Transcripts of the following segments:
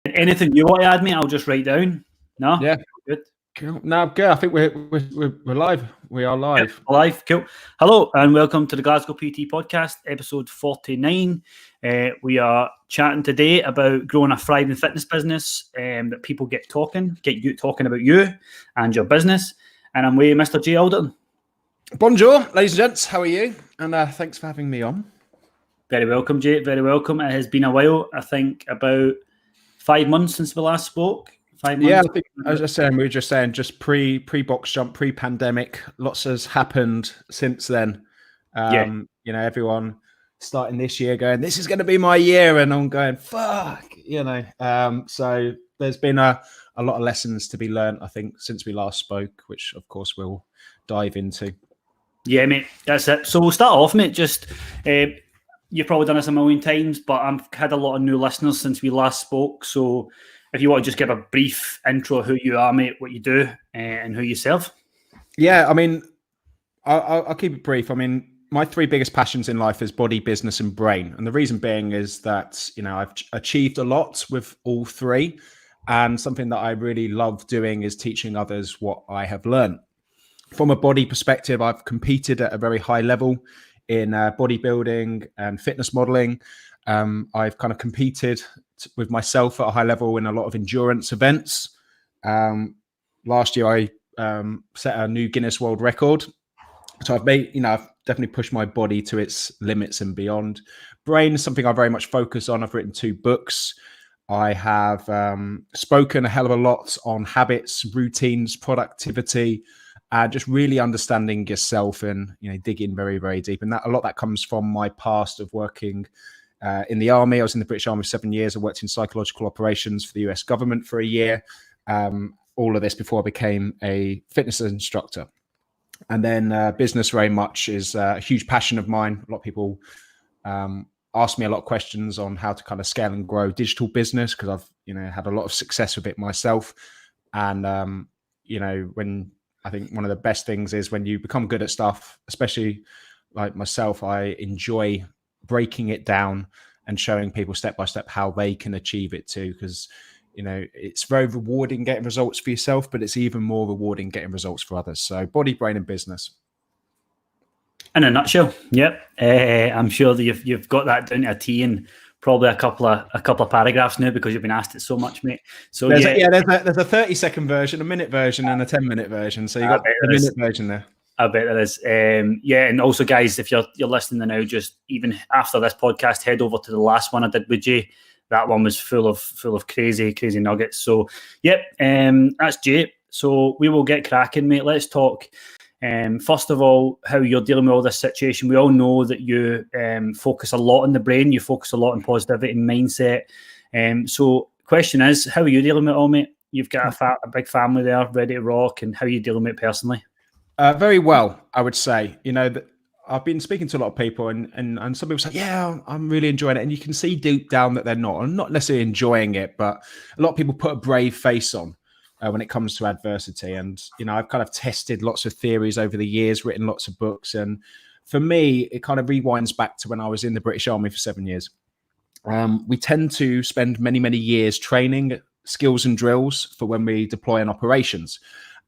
Anything you want to add, mate? I'll just write down. No? Yeah. Good. Cool. No, good. I think we're live. We are live. Yep, live. Cool. Hello and welcome to the Glasgow PT podcast, episode 49. We are chatting today about growing a thriving fitness business that people get you talking about you and your business. And I'm with Mr. Jay Alderton. Bonjour, ladies and gents. How are you? And thanks for having me on. Very welcome, Jay. Very welcome. It has been a while. I think about 5 months since we last spoke. 5 months. Yeah, I think, as I was saying, we were just saying, just pre-box jump, pre-pandemic, lots has happened since then. You know, everyone starting this year going, this is going to be my year, and I'm going, fuck, you know. So there's been a lot of lessons to be learned, I think, since we last spoke, which of course we'll dive into. Yeah, mate, that's it. So we'll start off, mate. Just you've probably done this a million times, but I've had a lot of new listeners since we last spoke. So if you want to just give a brief intro of who you are, mate, what you do, and who you serve. Yeah, I mean, I'll keep it brief. I mean, my three biggest passions in life is body, business, and brain. And the reason being is that, you know, I've achieved a lot with all three. And something that I really love doing is teaching others what I have learned. From a body perspective, I've competed at a very high level in bodybuilding and fitness modeling. I've kind of competed with myself at a high level in a lot of endurance events. Last year, I set a new Guinness World Record. So I've definitely pushed my body to its limits and beyond. Brain is something I very much focus on. I've written 2 books. I have spoken a hell of a lot on habits, routines, productivity, just really understanding yourself and, you know, digging very, very deep. And that a lot of that comes from my past of working in the army. I was in the British Army for 7 years. I worked in psychological operations for the US government for a year. All of this before I became a fitness instructor. And then business very much is a huge passion of mine. A lot of people ask me a lot of questions on how to kind of scale and grow digital business, because I've, you know, had a lot of success with it myself. And, you know, when I think one of the best things is when you become good at stuff, especially like myself, I enjoy breaking it down and showing people step by step how they can achieve it too. Because, you know, it's very rewarding getting results for yourself, but it's even more rewarding getting results for others. So body, brain, and business. In a nutshell, yep. I'm sure that you've got that down to a T in probably a couple of paragraphs now, because you've been asked it so much, mate. So there's a 30-second version, a minute version, and a 10-minute version. So you got the minute version there. I bet there is. And also, guys, if you're listening now, just even after this podcast, head over to the last one I did with Jay. That one was full of crazy nuggets. So, yep, that's Jay. So we will get cracking, mate. Let's talk. First of all, how you're dealing with all this situation. We all know that you focus a lot on the brain. You focus a lot on positivity and mindset. So question is, how are you dealing with it all, mate? You've got a big family there ready to rock, and how are you dealing with it personally? Very well, I would say. You know, I've been speaking to a lot of people, and some people say, yeah, I'm really enjoying it. And you can see deep down that they're not. I'm not necessarily enjoying it, but a lot of people put a brave face on when it comes to adversity. And, you know, I've kind of tested lots of theories over the years, written lots of books. And for me, it kind of rewinds back to when I was in the British Army for 7 years. We tend to spend many, many years training skills and drills for when we deploy in operations.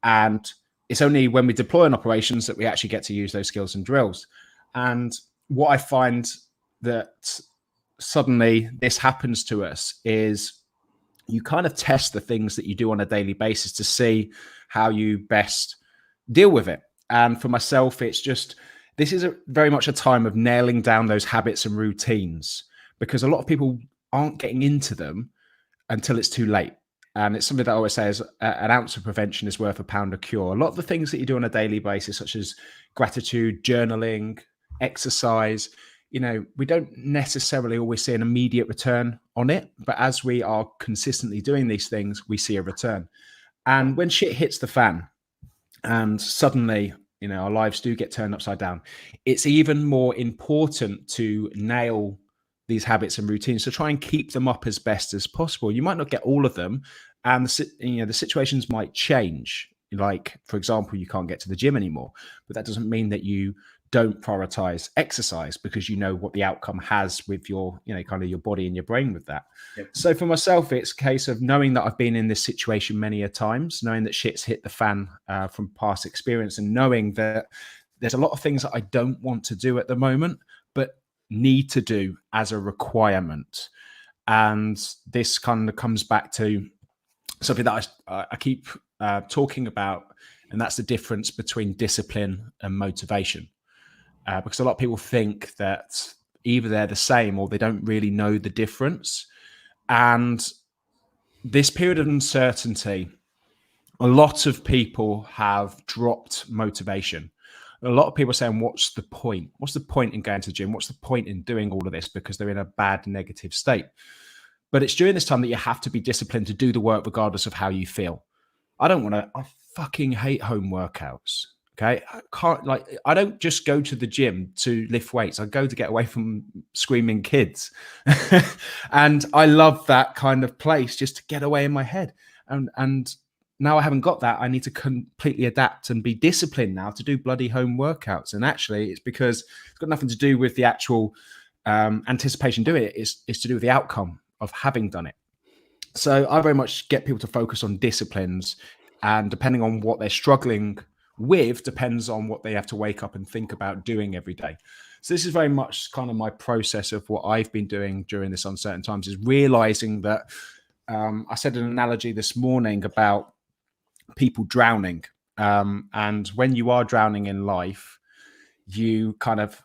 And it's only when we deploy in operations that we actually get to use those skills and drills. And what I find that suddenly this happens to us is you kind of test the things that you do on a daily basis to see how you best deal with it. And for myself, it's just, this is very much a time of nailing down those habits and routines, because a lot of people aren't getting into them until it's too late. And it's something that I always say is an ounce of prevention is worth a pound of cure. A lot of the things that you do on a daily basis, such as gratitude, journaling, exercise, you know, we don't necessarily always see an immediate return on it. But as we are consistently doing these things, we see a return. And when shit hits the fan and suddenly, you know, our lives do get turned upside down, it's even more important to nail these habits and routines to try and keep them up as best as possible. You might not get all of them, and the situations might change. Like, for example, you can't get to the gym anymore, but that doesn't mean that you don't prioritize exercise because you know what the outcome has with your, kind of your body and your brain with that. Yep. So for myself, it's a case of knowing that I've been in this situation many a times, knowing that shit's hit the fan from past experience, and knowing that there's a lot of things that I don't want to do at the moment, but need to do as a requirement. And this kind of comes back to something that I keep talking about, and that's the difference between discipline and motivation. Because a lot of people think that either they're the same or they don't really know the difference. And this period of uncertainty, a lot of people have dropped motivation. A lot of people are saying, what's the point? What's the point in going to the gym? What's the point in doing all of this? Because they're in a bad, negative state. But it's during this time that you have to be disciplined to do the work regardless of how you feel. I fucking hate home workouts. Okay. I don't just go to the gym to lift weights. I go to get away from screaming kids. And I love that kind of place just to get away in my head. And now I haven't got that. I need to completely adapt and be disciplined now to do bloody home workouts. And actually it's because it's got nothing to do with the actual anticipation doing it. It's to do with the outcome of having done it. So I very much get people to focus on disciplines, and depending on what they're struggling with depends on what they have to wake up and think about doing every day. So this is very much kind of my process of what I've been doing during this uncertain times, is realizing that I said an analogy this morning about people drowning. And when you are drowning in life, you kind of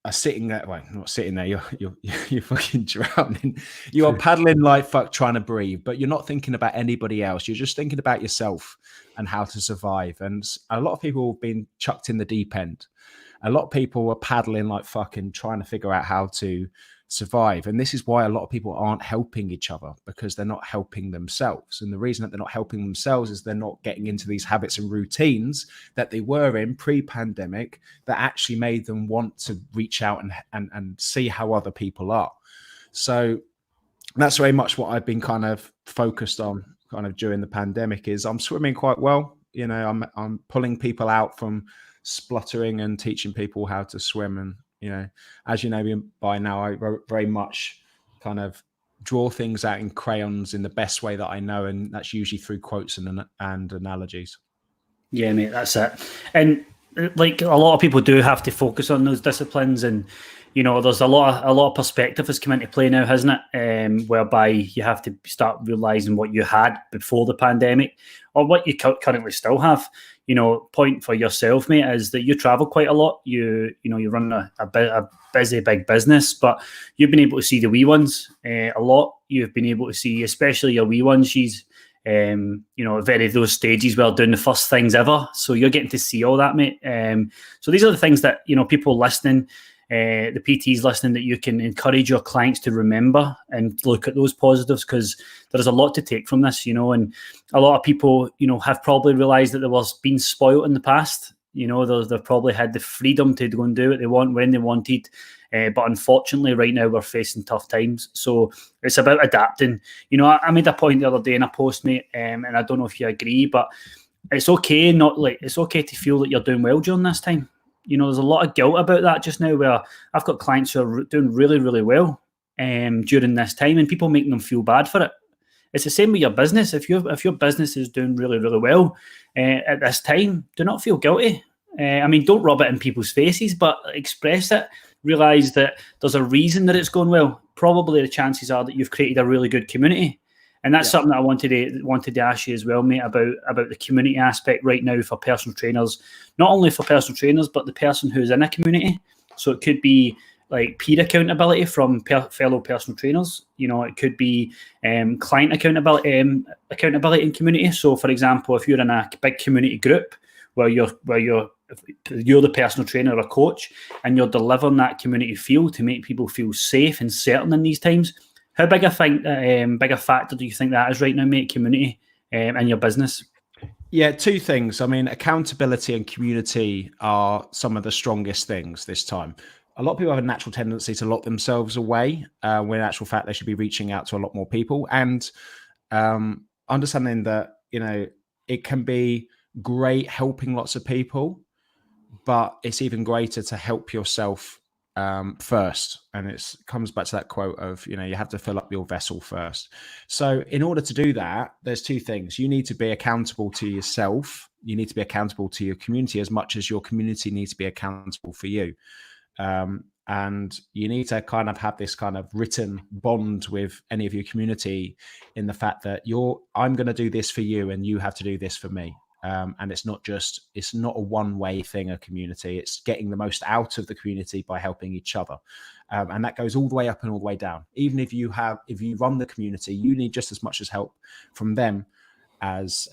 are sitting there. Well, not sitting there. You're fucking drowning. You are paddling like fuck, trying to breathe, but you're not thinking about anybody else. You're just thinking about yourself and how to survive. And a lot of people have been chucked in the deep end. A lot of people are paddling like fucking trying to figure out how to survive. And this is why a lot of people aren't helping each other, because they're not helping themselves. And the reason that they're not helping themselves is they're not getting into these habits and routines that they were in pre-pandemic that actually made them want to reach out and see how other people are. So that's very much what I've been kind of focused on kind of during the pandemic. Is I'm swimming quite well. I'm pulling people out from spluttering and teaching people how to swim. And as you know by now, I very much kind of draw things out in crayons in the best way that I know, and that's usually through quotes and analogies. Yeah, mate, that's it. And like a lot of people do have to focus on those disciplines, and there's a lot of perspective has come into play now, hasn't it? Whereby you have to start realizing what you had before the pandemic, or what you currently still have. Point for yourself, mate, is that you travel quite a lot. You run a busy big business, but you've been able to see the wee ones a lot. You've been able to see, especially your wee ones. She's very those stages where doing the first things ever. So you're getting to see all that, mate. So these are the things that people listening, the PTs listening, that you can encourage your clients to remember and look at those positives, because there's a lot to take from this, and a lot of people, have probably realized that they were being spoiled in the past. They've probably had the freedom to go and do what they want when they wanted. But unfortunately, right now we're facing tough times. So it's about adapting. I made a point the other day in a post, mate, and I don't know if you agree, but it's okay it's okay to feel that you're doing well during this time. There's a lot of guilt about that just now, where I've got clients who are doing really, really well during this time, and people making them feel bad for it. It's the same with your business. If your business is doing really, really well at this time, do not feel guilty. Don't rub it in people's faces, but express it. Realize that there's a reason that it's going well. Probably the chances are that you've created a really good community. And that's something that I wanted to ask you as well, mate, about the community aspect right now for personal trainers. Not only for personal trainers, but the person who's in a community. So it could be like peer accountability from fellow personal trainers. It could be client accountability in community. So, for example, if you're in a big community group where you're the personal trainer or coach, and you're delivering that community feel to make people feel safe and certain in these times. How big a factor do you think that is right now, mate, community in your business? Yeah, two things. Accountability and community are some of the strongest things this time. A lot of people have a natural tendency to lock themselves away, when in actual fact they should be reaching out to a lot more people, and understanding that it can be great helping lots of people, but it's even greater to help yourself first. And it comes back to that quote of, you have to fill up your vessel first. So in order to do that, there's two things. You need to be accountable to yourself. You need to be accountable to your community as much as your community needs to be accountable for you. And you need to kind of have this kind of written bond with any of your community in the fact that I'm going to do this for you and you have to do this for me. And it's not a one-way thing, a community. It's getting the most out of the community by helping each other. And that goes all the way up and all the way down. Even if you run the community, you need just as much as help from them as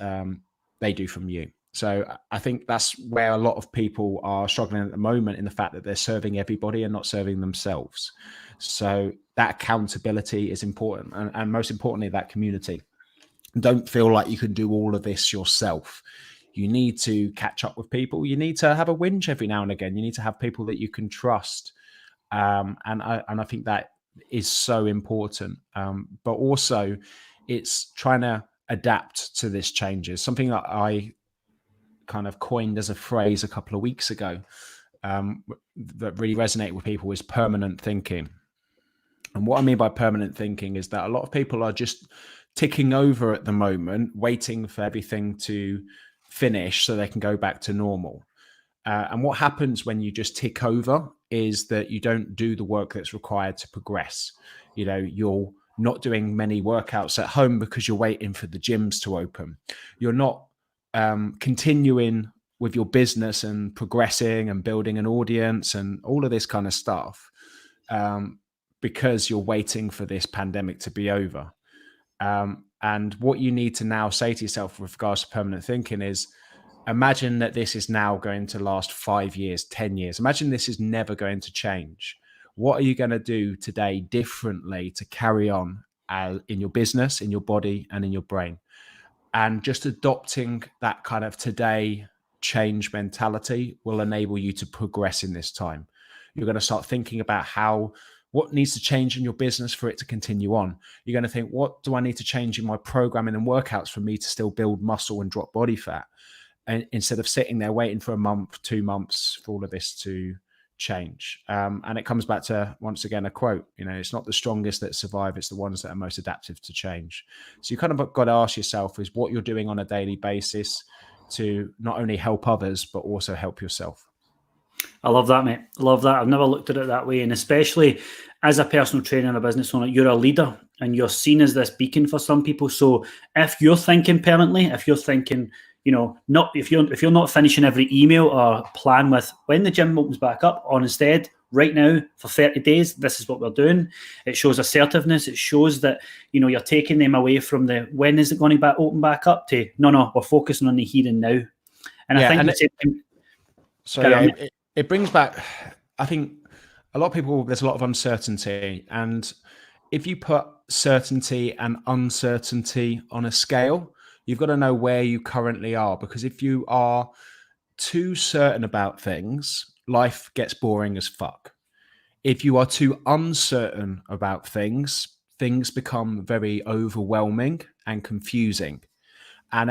they do from you. So I think that's where a lot of people are struggling at the moment, in the fact that they're serving everybody and not serving themselves. So that accountability is important. And most importantly, that community. Don't feel like you can do all of this yourself. You need to catch up with people. You need to have a whinge every now and again. You need to have people that you can trust. And I think that is so important. But also it's trying to adapt to this changes. Something that I kind of coined as a phrase a couple of weeks ago that really resonated with people is permanent thinking. And what I mean by permanent thinking is that a lot of people are just ticking over at the moment, waiting for everything to finish so they can go back to normal. And what happens when you just tick over is that you don't do the work that's required to progress. You're not doing many workouts at home because you're waiting for the gyms to open. You're not continuing with your business and progressing and building an audience and all of this kind of stuff because you're waiting for this pandemic to be over. And what you need to now say to yourself with regards to permanent thinking is, imagine that this is now going to last 5 years, 10 years. Imagine this is never going to change. What are you going to do today differently to carry on in your business, in your body, and in your brain? And just adopting that kind of today change mentality will enable you to progress in this time. You're going to start thinking about what needs to change in your business for it to continue on. You're going to think, what do I need to change in my programming and workouts for me to still build muscle and drop body fat? And instead of sitting there waiting for a month, 2 months for all of this to change. And it comes back to, once again, a quote, it's not the strongest that survive, it's the ones that are most adaptive to change. So you kind of got to ask yourself is what you're doing on a daily basis to not only help others, but also help yourself. I love that, mate. I love that. I've never looked at it that way. And especially as a personal trainer and a business owner, you're a leader and you're seen as this beacon for some people. So if you're thinking permanently, if you're thinking, not if you're not finishing every email or plan with when the gym opens back up, or instead right now for 30 days, this is what we're doing. It shows assertiveness. It shows that, you're taking them away from the when is it going to open back up to no, we're focusing on the here and now. And I think it brings back, I think a lot of people, there's a lot of uncertainty. And if you put certainty and uncertainty on a scale, you've got to know where you currently are. Because if you are too certain about things, life gets boring as fuck. If you are too uncertain about things become very overwhelming and confusing. And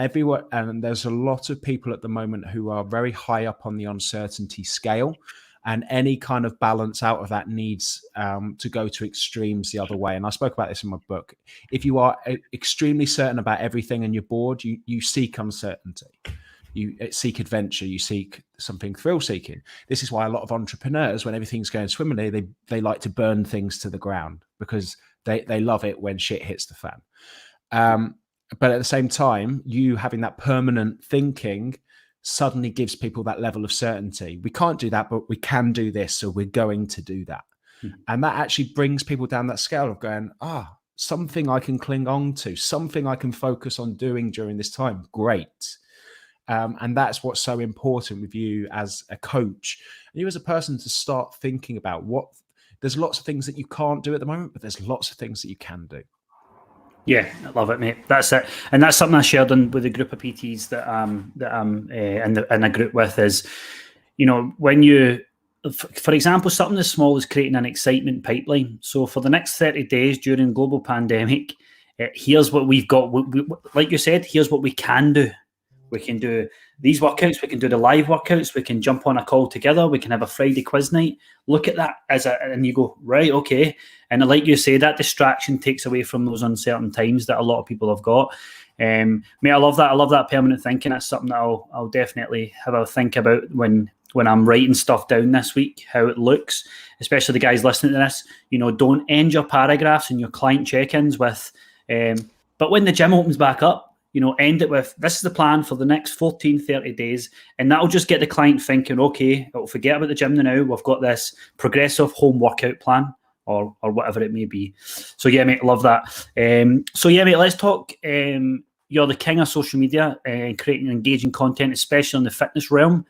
there's a lot of people at the moment who are very high up on the uncertainty scale, and any kind of balance out of that needs to go to extremes the other way. And I spoke about this in my book. If you are extremely certain about everything and you're bored, you seek uncertainty. You seek adventure. You seek something thrill-seeking. This is why a lot of entrepreneurs, when everything's going swimmingly, they like to burn things to the ground because they love it when shit hits the fan. But at the same time, you having that permanent thinking suddenly gives people that level of certainty. We can't do that, but we can do this. So we're going to do that. Mm-hmm. And that actually brings people down that scale of going, something I can cling on to, something I can focus on doing during this time. Great. And that's what's so important with you as a coach and you as a person to start thinking about there's lots of things that you can't do at the moment, but there's lots of things that you can do. Yeah, I love it, mate. That's it, and that's something I shared with a group of PTs that I'm in a group with. Is when you, for example, something as small as creating an excitement pipeline. So for the next 30 days during global pandemic, here's what we've got. Like you said, here's what we can do. We can do these workouts. We can do the live workouts. We can jump on a call together. We can have a Friday quiz night. Look at that and you go, right, okay. And like you say, that distraction takes away from those uncertain times that a lot of people have got. Mate, I love that. I love that permanent thinking. That's something that I'll definitely have a think about when I'm writing stuff down this week, how it looks, especially the guys listening to this. Don't end your paragraphs and your client check-ins with, but when the gym opens back up, end it with, this is the plan for the next 14, 30 days. And that'll just get the client thinking, okay, I'll forget about the gym now. We've got this progressive home workout plan or whatever it may be. So yeah, mate, love that. So yeah, mate, let's talk. You're the king of social media and creating engaging content, especially in the fitness realm.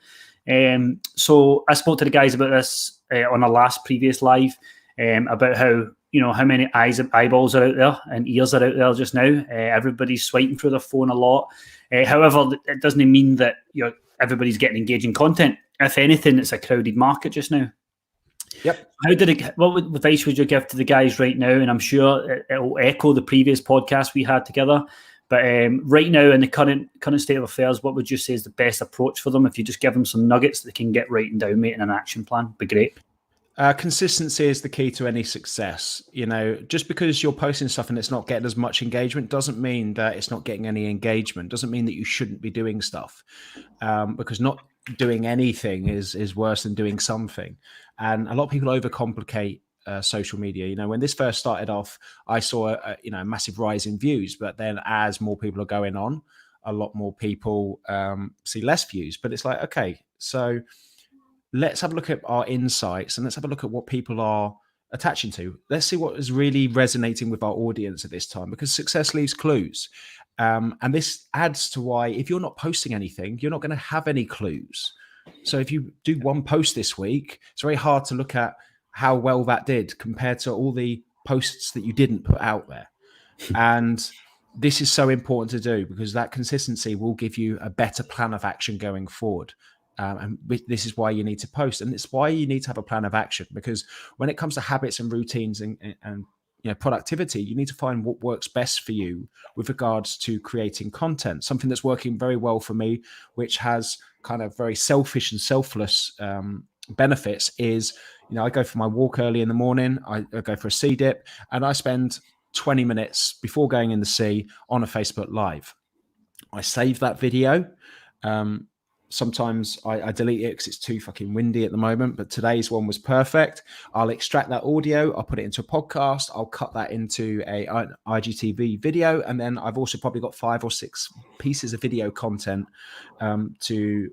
So I spoke to the guys about this on a previous live about how, how many eyeballs are out there and ears are out there just now. Everybody's swiping through their phone a lot. However, it doesn't mean that everybody's getting engaging content. If anything, it's a crowded market just now. Yep. What advice would you give to the guys right now? And I'm sure it will echo the previous podcast we had together. But right now, in the current state of affairs, what would you say is the best approach for them? If you just give them some nuggets that they can get writing down, mate, in an action plan, be great. Consistency is the key to any success. Just because you're posting stuff and it's not getting as much engagement doesn't mean that it's not getting any engagement. Doesn't mean that you shouldn't be doing stuff, because not doing anything is worse than doing something. And a lot of people overcomplicate social media. When this first started off, I saw a massive rise in views, but then as more people are going on, a lot more people see less views. But it's like, okay, so let's have a look at our insights and let's have a look at what people are attaching to. Let's see what is really resonating with our audience at this time, because success leaves clues. And this adds to why if you're not posting anything, you're not going to have any clues. So if you do one post this week, it's very hard to look at how well that did compared to all the posts that you didn't put out there. And this is so important to do because that consistency will give you a better plan of action going forward. And this is why you need to post, and it's why you need to have a plan of action, because when it comes to habits and routines and productivity, you need to find what works best for you with regards to creating content. Something that's working very well for me, which has kind of very selfish and selfless benefits, is I go for my walk early in the morning, I go for a sea dip, and I spend 20 minutes before going in the sea on a Facebook Live. I save that video. Sometimes I delete it because it's too fucking windy at the moment, but today's one was perfect. I'll extract that audio, I'll put it into a podcast, I'll cut that into an IGTV video, and then I've also probably got 5 or 6 pieces of video content to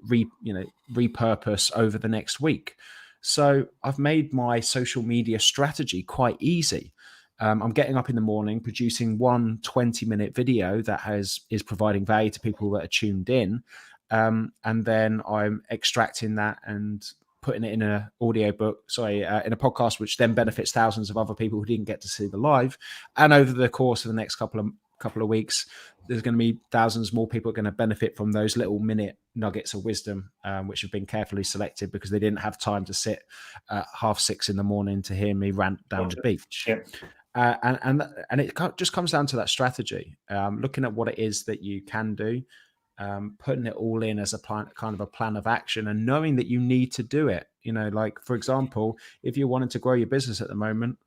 repurpose over the next week. So I've made my social media strategy quite easy. I'm getting up in the morning, producing one 20-minute video that is providing value to people that are tuned in. And then I'm extracting that and putting it in a in a podcast, which then benefits thousands of other people who didn't get to see the live. And over the course of the next couple of weeks, there's going to be thousands more people are going to benefit from those little minute nuggets of wisdom, which have been carefully selected because they didn't have time to sit at 6:30 in the morning to hear me rant down the beach. Yeah. And it just comes down to that strategy, looking at what it is that you can do. Putting it all in as a plan of action, and knowing that you need to do it. Like for example, if you're wanting to grow your business at the moment,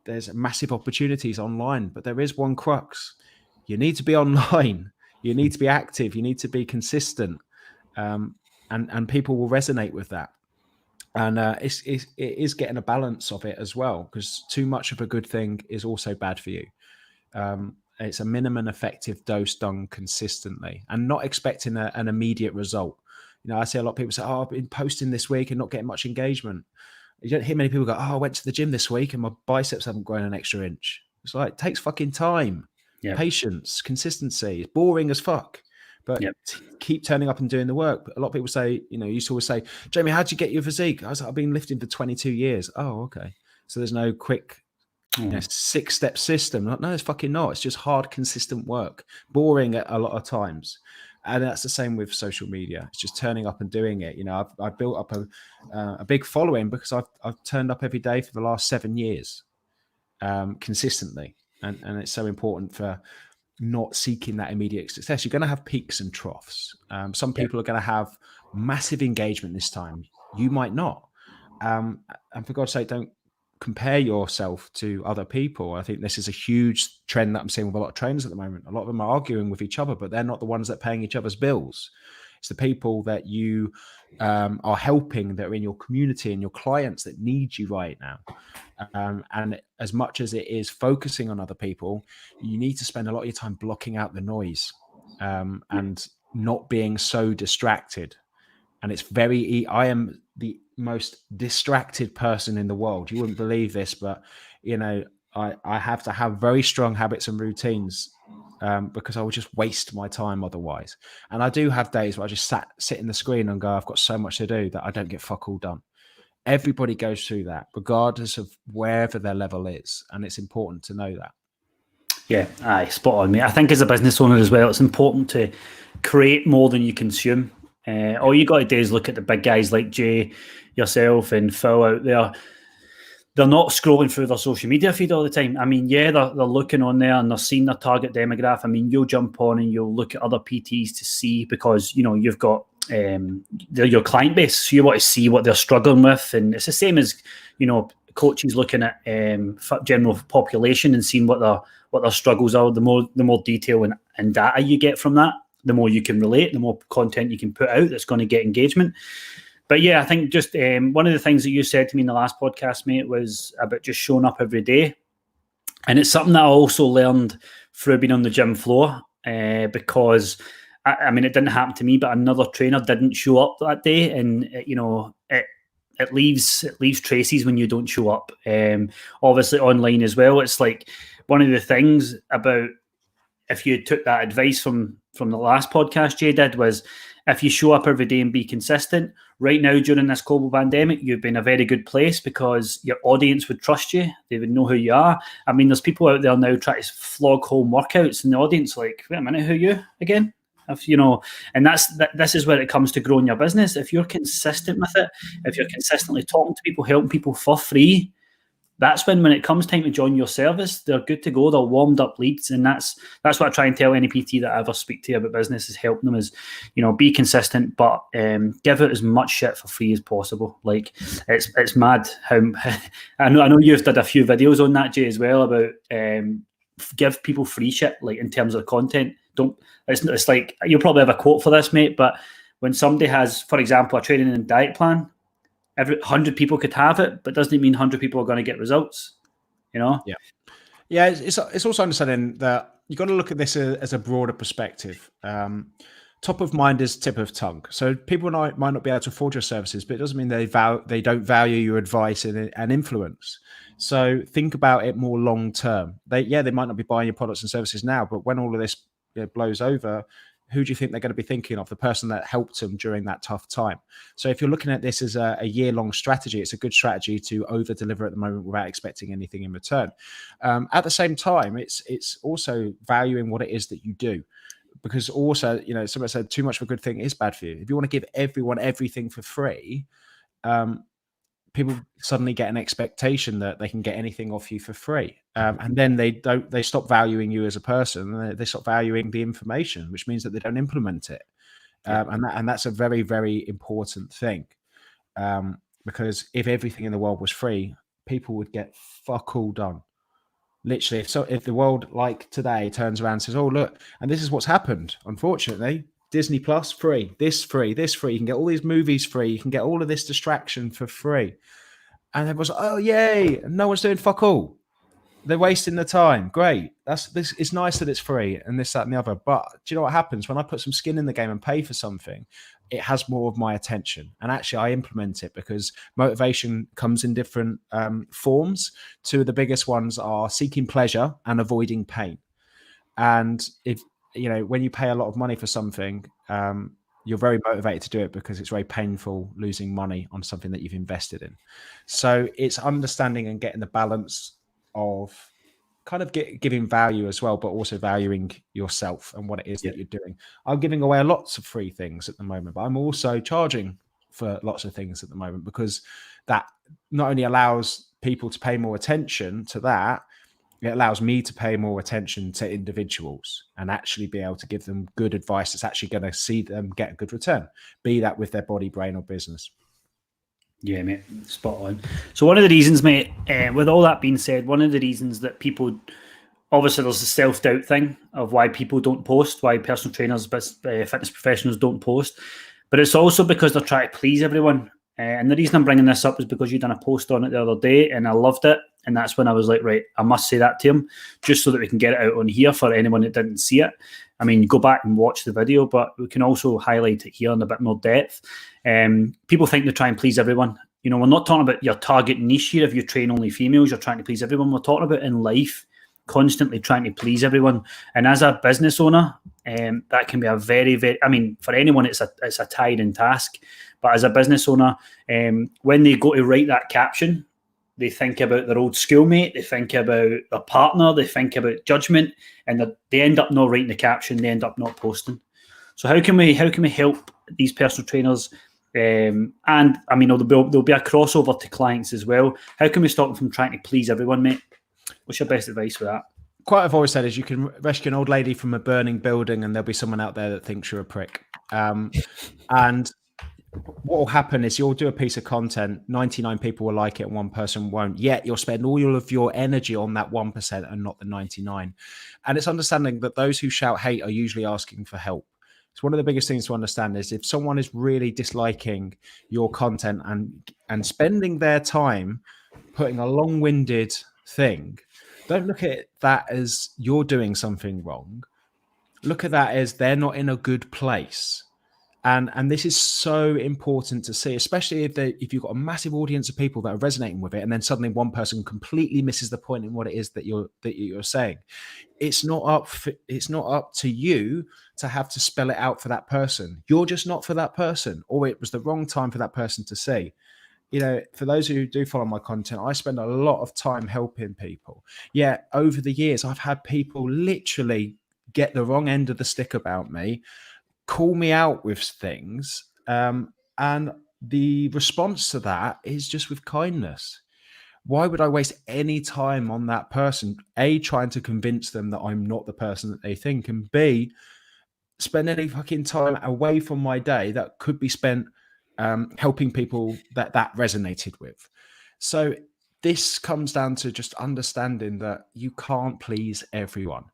there's massive opportunities online, but there is one crux: you need to be online, you need to be active, you need to be consistent, and people will resonate with that. And it is getting a balance of it as well, because too much of a good thing is also bad for you. It's a minimum effective dose done consistently and not expecting an immediate result. I see a lot of people say, oh, I've been posting this week and not getting much engagement. You don't hear many people go, oh, I went to the gym this week and my biceps haven't grown an extra inch. It's like, it takes fucking time, patience, consistency. It's boring as fuck, but keep turning up and doing the work. But a lot of people say, you used to always say, Jamie, how'd you get your physique? I was like, I've been lifting for 22 years. Oh, okay. So there's no quick 6-step system. No, it's fucking not. It's just hard, consistent work. Boring a lot of times. And that's the same with social media. It's just turning up and doing it. I've built up a big following because I've turned up every day for the last 7 years consistently. And it's so important for not seeking that immediate success. You're going to have peaks and troughs. Some people are going to have massive engagement this time. You might not. And for God's sake, don't compare yourself to other people. I think this is a huge trend that I'm seeing with a lot of trainers at the moment. A lot of them are arguing with each other, but they're not the ones that are paying each other's bills. It's the people that you are helping, that are in your community and your clients that need you right now. And as much as it is focusing on other people, you need to spend a lot of your time blocking out the noise and not being so distracted. And it's I am the most distracted person in the world. You wouldn't believe this, but I have to have very strong habits and routines because I would just waste my time otherwise. And I do have days where I just sit in the screen and go, I've got so much to do that I don't get fuck all done. Everybody goes through that, regardless of wherever their level is. And it's important to know that. Yeah, aye, spot on, mate. I think as a business owner as well, it's important to create more than you consume. All you got to do is look at the big guys like Jay, yourself, and Phil out there. They're not scrolling through their social media feed all the time. I mean, yeah, they're looking on there and they're seeing their target demographic. I mean, you'll jump on and you'll look at other PTs to see, because, you've got your client base. So you want to see what they're struggling with. And it's the same as, coaches looking at general population and seeing what their struggles are. The more detail and data you get from that, the more you can relate, the more content you can put out that's going to get engagement. But yeah, I think just one of the things that you said to me in the last podcast, mate, was about just showing up every day. And it's something that I also learned through being on the gym floor because, I mean, it didn't happen to me, but another trainer didn't show up that day. And, it leaves traces when you don't show up. Obviously online as well. It's like one of the things about, if you took that advice from the last podcast Jay did, was if you show up every day and be consistent. Right now, during this global pandemic, you've been in a very good place because your audience would trust you. They would know who you are. I mean, there's people out there now trying to flog home workouts, and the audience like, wait a minute, who are you again? And this is where it comes to growing your business. If you're consistent with it, if you're consistently talking to people, helping people for free, that's when it comes time to join your service, they're good to go. They're warmed up leads. And that's what I try and tell any PT that I ever speak to about business, is helping them is, be consistent, but give it as much shit for free as possible. Like it's mad how I know you've did a few videos on that, Jay, as well, about give people free shit, like in terms of content. It's like, you'll probably have a quote for this, mate, but when somebody has, for example, a training and diet plan, 100 people could have it, but doesn't it mean 100 people are going to get results? Yeah. It's also understanding that you got to look at this as a broader perspective. Top of mind is tip of tongue. So people might not be able to afford your services, but it doesn't mean they don't value your advice and influence. So think about it more long term. They might not be buying your products and services now, but when all of this blows over, who do you think they're going to be thinking of? The person that helped them during that tough time. So if you're looking at this as a year-long strategy, it's a good strategy to over-deliver at the moment without expecting anything in return. At the same time, it's also valuing what it is that you do. Because also, somebody said too much of a good thing is bad for you. If you want to give everyone everything for free, people suddenly get an expectation that they can get anything off you for free. And then they stop valuing you as a person. They stop valuing the information, which means that they don't implement it. And that's a very, very important thing. Because if everything in the world was free, people would get fuck all done. Literally, if the world like today turns around and says, oh, look, and this is what's happened, unfortunately, Disney Plus free, this free, you can get all these movies free, you can get all of this distraction for free. And everyone's like, oh, yay, and no one's doing fuck all. They're wasting the time. Great. It's nice that it's free and this, that, and the other. But do you know what happens? When I put some skin in the game and pay for something, it has more of my attention. And actually, I implement it because motivation comes in different forms. Two of the biggest ones are seeking pleasure and avoiding pain. And if when you pay a lot of money for something, you're very motivated to do it because it's very painful losing money on something that you've invested in. So it's understanding and getting the balance of kind of giving value as well, but also valuing yourself and what it is that you're doing. I'm giving away lots of free things at the moment, but I'm also charging for lots of things at the moment because that not only allows people to pay more attention to that, It allows me to pay more attention to individuals and actually be able to give them good advice that's actually going to see them get a good return, be that with their body, brain, or business. Yeah, mate, spot on. So one of the reasons, mate, with all that being said, one of the reasons that people, obviously there's the self-doubt thing of why people don't post, why personal trainers, fitness professionals don't post, but it's also because they're trying to please everyone. And the reason I'm bringing this up is because you done a post on it the other day and I loved it. And that's when I was like, right, I must say that to him just so that we can get it out on here for anyone that didn't see it. I mean, go back and watch the video, but we can also highlight it here in a bit more depth. People think they try and please everyone. You know, we're not talking about your target niche here. If you train only females, you're trying to please everyone. We're talking about in life, constantly trying to please everyone. And as a business owner, that can be a very, very, I mean, for anyone, it's a tiring task. But as a business owner, when they go to write that caption, they think about their old schoolmate, they think about their partner, they think about judgment, and they end up not writing the caption, they end up not posting. So how can we help these personal trainers? And I mean, there'll be a crossover to clients as well. How can we stop them from trying to please everyone, mate? What's your best advice for that? Quite I've always said is you can rescue an old lady from a burning building and there'll be someone out there that thinks you're a prick. And what will happen is you'll do a piece of content, 99 people will like it and one person won't, yet you'll spend all of your energy on that 1% and not the 99. And it's understanding that those who shout hate are usually asking for help. It's one of the biggest things to understand is if someone is really disliking your content and spending their time putting a long-winded thing, don't look at that as you're doing something wrong. Look at that as they're not in a good place. And this is so important to see, especially if you've got a massive audience of people that are resonating with it, and then suddenly one person completely misses the point in what it is that you're saying. It's not up to you to have to spell it out for that person. You're just not for that person, or it was the wrong time for that person to say. You know, for those who do follow my content, I spend a lot of time helping people. Yeah, over the years, I've had people literally get the wrong end of the stick about me, call me out with things, and the response to that is just with kindness. Why would I waste any time on that person? A, trying to convince them that I'm not the person that they think, and B, spend any fucking time away from my day that could be spent helping people that resonated with. So this comes down to just understanding that you can't please everyone.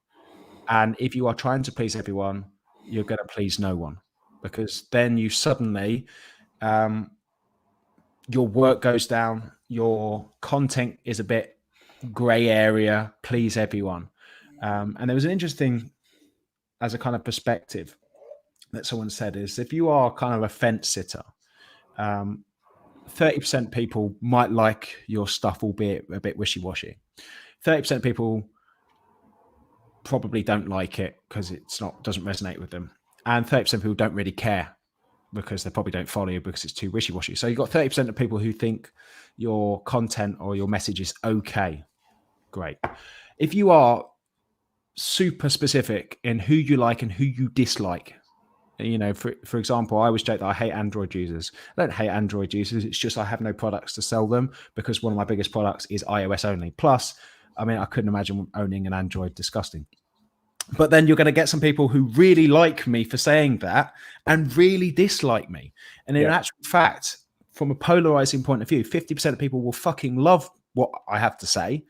And if you are trying to please everyone, you're going to please no one, because then you suddenly, your work goes down, your content is a bit gray area, please everyone. And there was an interesting, as a kind of perspective that someone said, is if you are kind of a fence sitter, 30% people might like your stuff, albeit a bit wishy-washy. 30% people probably don't like it because doesn't resonate with them, and 30% of people don't really care because they probably don't follow you because it's too wishy-washy. So you've got 30% of people who think your content or your message is okay. Great. If you are super specific in who you like and who you dislike, you know, for example, I always joke that I hate Android users. I don't hate Android users. It's just I have no products to sell them because one of my biggest products is iOS only. Plus, I mean, I couldn't imagine owning an Android. Disgusting. But then you're going to get some people who really like me for saying that and really dislike me. And in actual fact, from a polarizing point of view, 50% of people will fucking love what I have to say.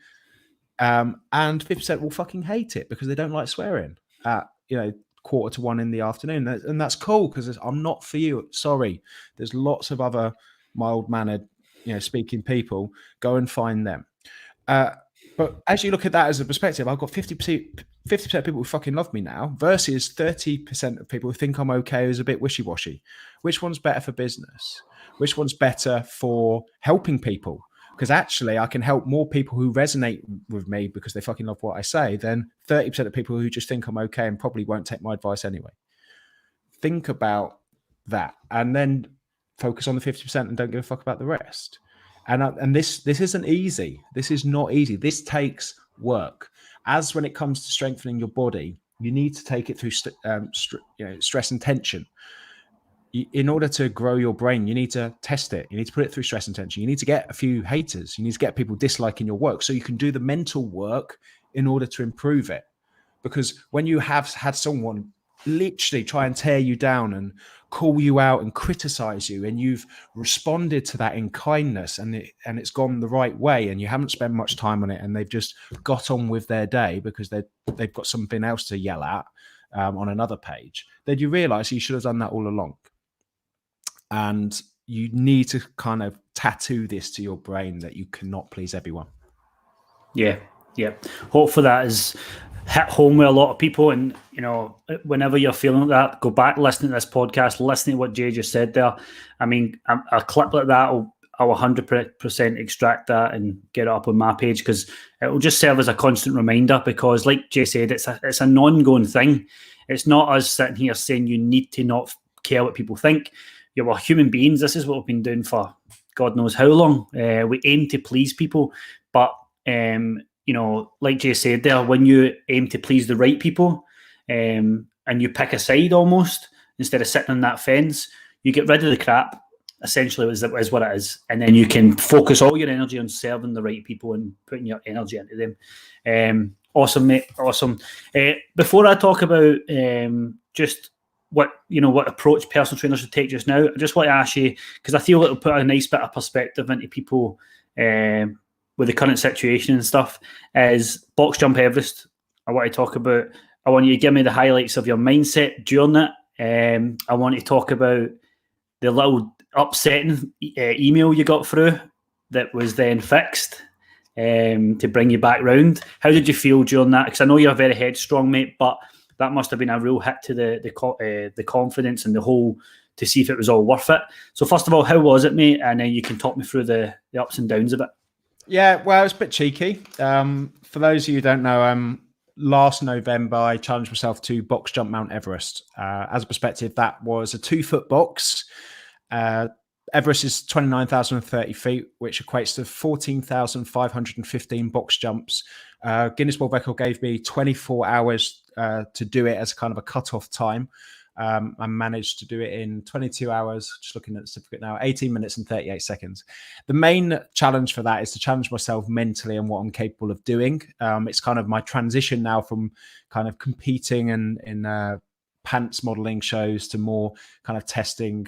And 50% will fucking hate it because they don't like swearing at, 1:15 in the afternoon. And that's cool because I'm not for you. Sorry. There's lots of other mild-mannered, speaking people. Go and find them. But as you look at that as a perspective, I've got 50% of people who fucking love me now versus 30% of people who think I'm okay who's a bit wishy-washy. Which one's better for business? Which one's better for helping people? Because actually I can help more people who resonate with me because they fucking love what I say than 30% of people who just think I'm okay and probably won't take my advice anyway. Think about that and then focus on the 50% and don't give a fuck about the rest. And this isn't easy. This is not easy. This takes work. As when it comes to strengthening your body, you need to take it through stress and tension. In order to grow your brain, you need to test it. You need to put it through stress and tension. You need to get a few haters. You need to get people disliking your work so you can do the mental work in order to improve it. Because when you have had someone literally try and tear you down and call you out and criticize you, and you've responded to that in kindness, and it's gone the right way, and you haven't spent much time on it, and they've just got on with their day because they've got something else to yell at on another page, then you realize you should have done that all along. And you need to kind of tattoo this to your brain that you cannot please everyone. Yeah. Hopefully that is hit home with a lot of people. And, whenever you're feeling like that, go back, listen to this podcast, listen to what Jay just said there. I mean, a clip like that, I'll 100% extract that and get it up on my page, because it will just serve as a constant reminder. Because like Jay said, it's an ongoing thing. It's not us sitting here saying you need to not care what people think. We're human beings. This is what we've been doing for God knows how long. We aim to please people, but like Jay said there, when you aim to please the right people, and you pick a side almost instead of sitting on that fence, you get rid of the crap. Essentially, is what it is, and then you can focus all your energy on serving the right people and putting your energy into them. Awesome, mate. Awesome. Before I talk about just what approach personal trainers should take just now, I just want to ask you, because I feel it'll put a nice bit of perspective into people with the current situation and stuff, is box jump Everest. I want to talk about. I want you to give me the highlights of your mindset during it. I want to talk about the little upsetting email you got through that was then fixed to bring you back round. How did you feel during that? Because I know you're very headstrong, mate, but that must have been a real hit to the confidence and the whole, to see if it was all worth it. So first of all, how was it, mate? And then you can talk me through the ups and downs of it. Yeah, well, it's a bit cheeky. For those of you who don't know, last November, I challenged myself to box jump Mount Everest. As a perspective, that was a 2-foot box. Everest is 29,030 feet, which equates to 14,515 box jumps. Guinness World Record gave me 24 hours to do it as kind of a cut-off time. I managed to do it in 22 hours, just looking at the certificate now, 18 minutes and 38 seconds. The main challenge for that is to challenge myself mentally and what I'm capable of doing. It's kind of my transition now from kind of competing in pants modeling shows to more kind of testing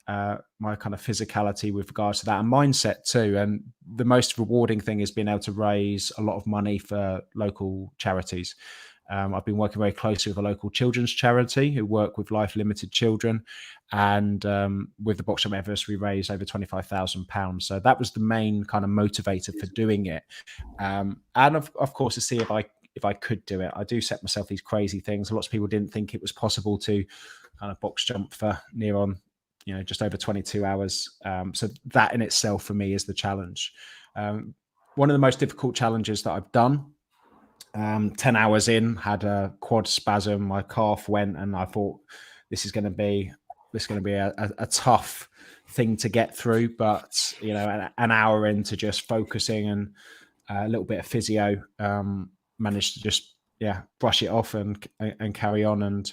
my kind of physicality with regards to that, and mindset too. And the most rewarding thing is being able to raise a lot of money for local charities. I've been working very closely with a local children's charity who work with life limited children, and with the box jump Everest, we raised over £25,000. So that was the main kind of motivator for doing it, and of course to see if I could do it. I do set myself these crazy things. Lots of people didn't think it was possible to kind of box jump for near on, just over 22 hours. So that in itself for me is the challenge. One of the most difficult challenges that I've done. 10 hours in, had a quad spasm, my calf went, and I thought this is going to be a tough thing to get through. But an hour into just focusing and a little bit of physio, managed to just brush it off and carry on. And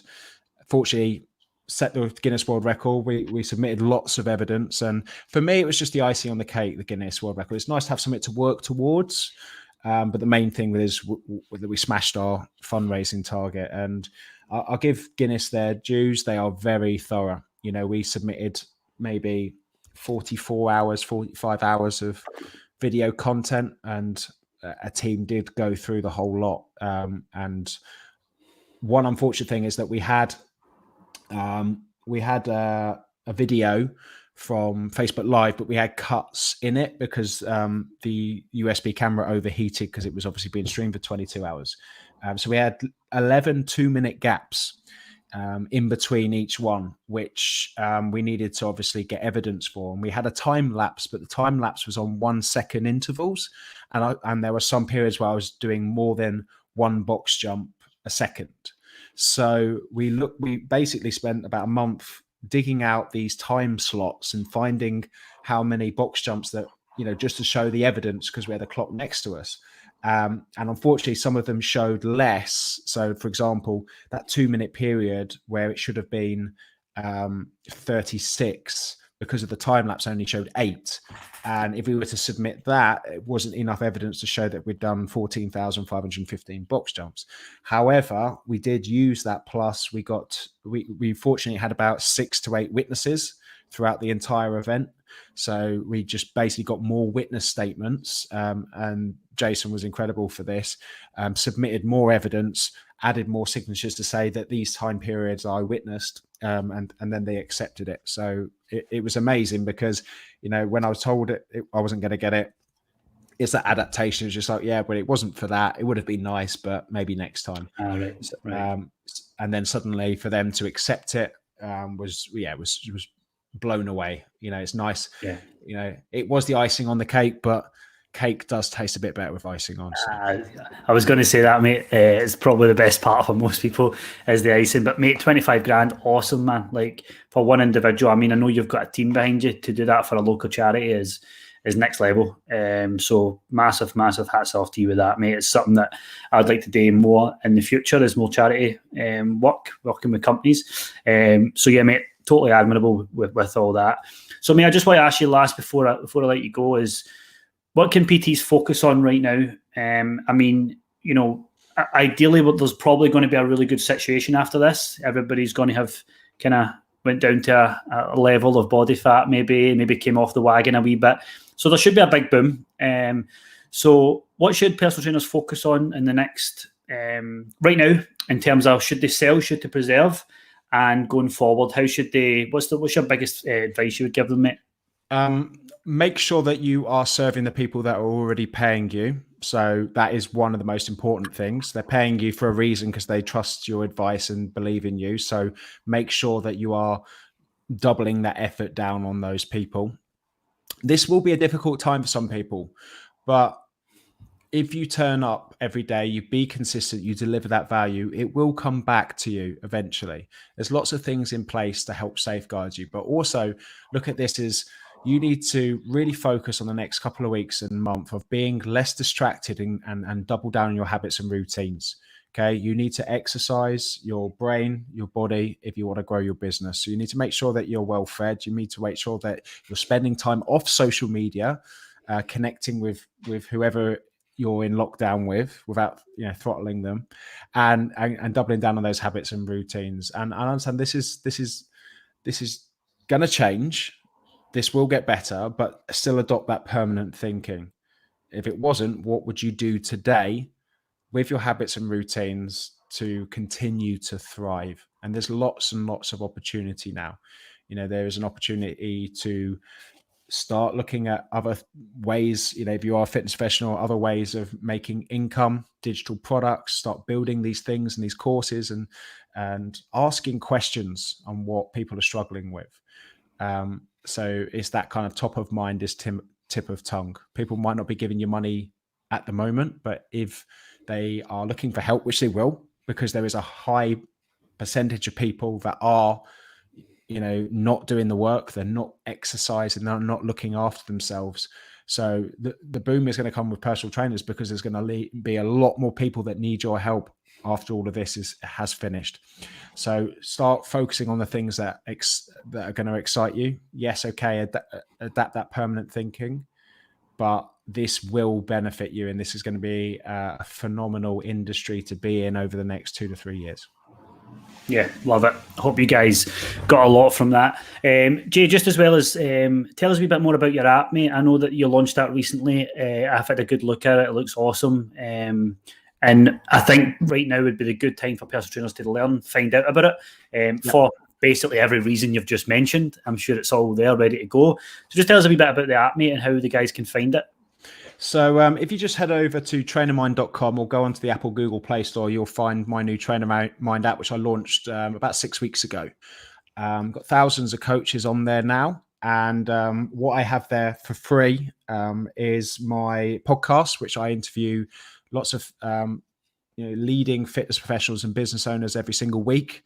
fortunately, set the Guinness World Record. We submitted lots of evidence, and for me, it was just the icing on the cake. The Guinness World Record. It's nice to have something to work towards. But the main thing is that we smashed our fundraising target, and I'll give Guinness their dues. They are very thorough. We submitted maybe 45 hours of video content, and a team did go through the whole lot. And one unfortunate thing is that we had a video from Facebook Live, but we had cuts in it because the USB camera overheated because it was obviously being streamed for 22 hours. So we had 11 2-minute gaps in between each one, which we needed to obviously get evidence for. And we had a time lapse, but the time lapse was on 1-second intervals. And there were some periods where I was doing more than one box jump a second. So we basically spent about a month digging out these time slots and finding how many box jumps that, just to show the evidence, because we had a clock next to us. And unfortunately, some of them showed less. So, for example, that 2-minute period where it should have been 36 because of the time lapse only showed 8. And if we were to submit that, it wasn't enough evidence to show that we'd done 14,515 box jumps. However, we did use that plus. We fortunately had about 6 to 8 witnesses throughout the entire event. So we just basically got more witness statements, and Jason was incredible for this, submitted more evidence, added more signatures to say that these time periods I witnessed, and then they accepted it. So it was amazing because, when I was told I wasn't going to get it, it's that adaptation. It's just like, yeah, but it wasn't for that. It would have been nice, but maybe next time. Right. And then suddenly for them to accept it was blown away. It's nice. Yeah. It was the icing on the cake, but cake does taste a bit better with icing on. So. I was going to say that, mate. It's probably the best part for most people is the icing. But mate, 25 grand, awesome, man. Like for one individual. I mean, I know you've got a team behind you to do that for a local charity is next level. So massive hats off to you with that, mate. It's something that I'd like to do more in the future as more charity working with companies. So yeah, mate, totally admirable with all that. So mate, I just want to ask you last before I let you go is, what can PTs focus on right now? I mean, ideally, there's probably going to be a really good situation after this. Everybody's going to have kind of went down to a level of body fat, maybe came off the wagon a wee bit. So there should be a big boom. So what should personal trainers focus on in the next, right now, in terms of should they sell, should they preserve, and going forward, how should they? What's your biggest advice you would give them, mate? Make sure that you are serving the people that are already paying you. So that is one of the most important things. They're paying you for a reason because they trust your advice and believe in you. So make sure that you are doubling that effort down on those people. This will be a difficult time for some people, but if you turn up every day, you be consistent, you deliver that value, it will come back to you eventually. There's lots of things in place to help safeguard you, but also look at this as you need to really focus on the next couple of weeks and month of being less distracted and double down on your habits and routines. Okay. You need to exercise your brain, your body, if you want to grow your business. So you need to make sure that you're well fed. You need to make sure that you're spending time off social media, connecting with whoever you're in lockdown with without throttling them, and doubling down on those habits and routines. And I understand this is going to change. This will get better, but still adopt that permanent thinking. If it wasn't, what would you do today with your habits and routines to continue to thrive? And there's lots and lots of opportunity now. There is an opportunity to start looking at other ways, if you are a fitness professional, other ways of making income, digital products, start building these things and these courses and asking questions on what people are struggling with. So it's that kind of top of mind is tip of tongue. People might not be giving you money at the moment, but if they are looking for help, which they will, because there is a high percentage of people that are, not doing the work, they're not exercising, they're not looking after themselves. So the boom is going to come with personal trainers because there's going to be a lot more people that need your help after all of this has finished. So start focusing on the things that are going to excite you. Yes, okay, adapt that permanent thinking, but this will benefit you, and this is going to be a phenomenal industry to be in over the next 2 to 3 years. Yeah, love it. Hope you guys got a lot from that. Jay, just as well as tell us a wee bit more about your app, mate. I know that you launched that recently. I've had a good look at it. It looks awesome. And I think right now would be the good time for personal trainers to learn, find out about it for basically every reason you've just mentioned. I'm sure it's all there, ready to go. So just tell us a wee bit about the app, mate, and how the guys can find it. So if you just head over to trainermind.com or go onto the Apple Google Play Store, you'll find my new Trainer Mind app, which I launched about 6 weeks ago. Got thousands of coaches on there now. And what I have there for free is my podcast, which I interview lots of leading fitness professionals and business owners every single week.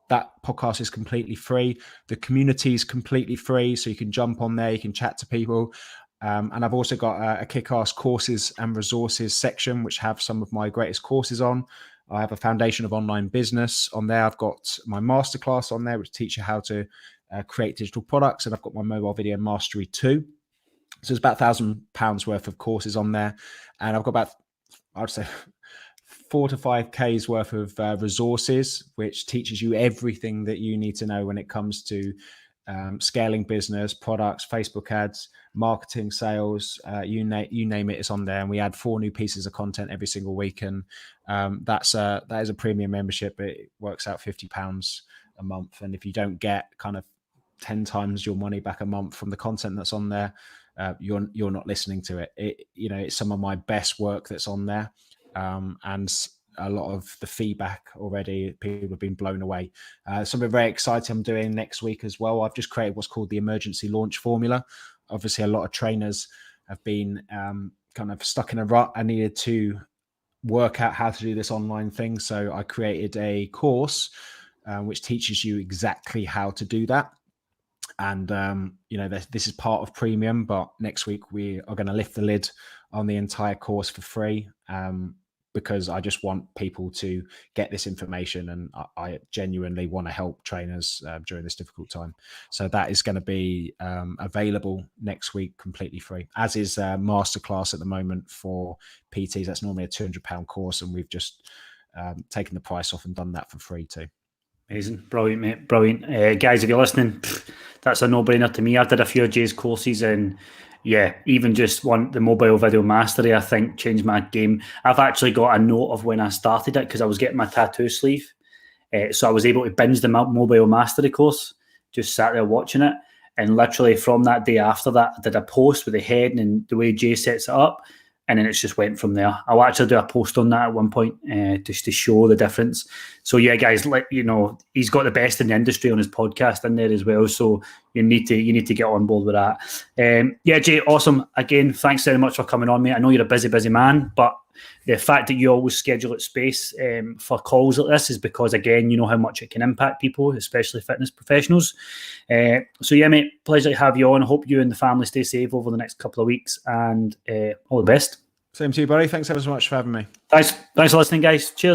That podcast is completely free. The community is completely free. So you can jump on there, you can chat to people. And I've also got a kick-ass courses and resources section, which have some of my greatest courses on. I have a foundation of online business on there. I've got my masterclass on there, which teach you how to create digital products, and I've got my mobile video mastery too. So there's about £1,000 worth of courses on there, and I've got about, I'd say, 4 to 5K's worth of resources, which teaches you everything that you need to know when it comes to scaling business, products, Facebook ads, marketing, sales, you name it, it's on there. And we add 4 new pieces of content every single week. And that is a premium membership. It works out £50 a month. And if you don't get kind of 10 times your money back a month from the content that's on there, you're not listening to it. It's some of my best work that's on there. And a lot of the feedback already, people have been blown away. Something very exciting I'm doing next week as well. I've just created what's called the emergency launch formula. Obviously, a lot of trainers have been kind of stuck in a rut. I needed to work out how to do this online thing. So I created a course which teaches you exactly how to do that. And, this is part of premium, but next week we are going to lift the lid on the entire course for free. Because I just want people to get this information, and I genuinely want to help trainers during this difficult time. So that is going to be available next week, completely free, as is masterclass at the moment for PTs. That's normally a £200 course, and we've just taken the price off and done that for free too. Amazing. Brilliant, mate. Brilliant. Guys, if you're listening, that's a no-brainer to me. I did a few of Jay's courses, and yeah, even just the mobile video mastery, I think, changed my game. I've actually got a note of when I started it because I was getting my tattoo sleeve. So I was able to binge the mobile mastery course, just sat there watching it. And literally from that day after that, I did a post with the head and the way Jay sets it up. And then it's just went from there. I'll actually do a post on that at one point just to show the difference. So yeah, guys, he's got the best in the industry on his podcast in there as well. So you need to get on board with that. Yeah, Jay, awesome. Again, thanks very much for coming on, mate. I know you're a busy man, but the fact that you always schedule at space for calls like this is because, again, you know how much it can impact people, especially fitness professionals. So yeah, mate, pleasure to have you on. I hope you and the family stay safe over the next couple of weeks, and all the best. Same to you, buddy. Thanks ever so much for having me. Thanks for listening, guys. Cheers.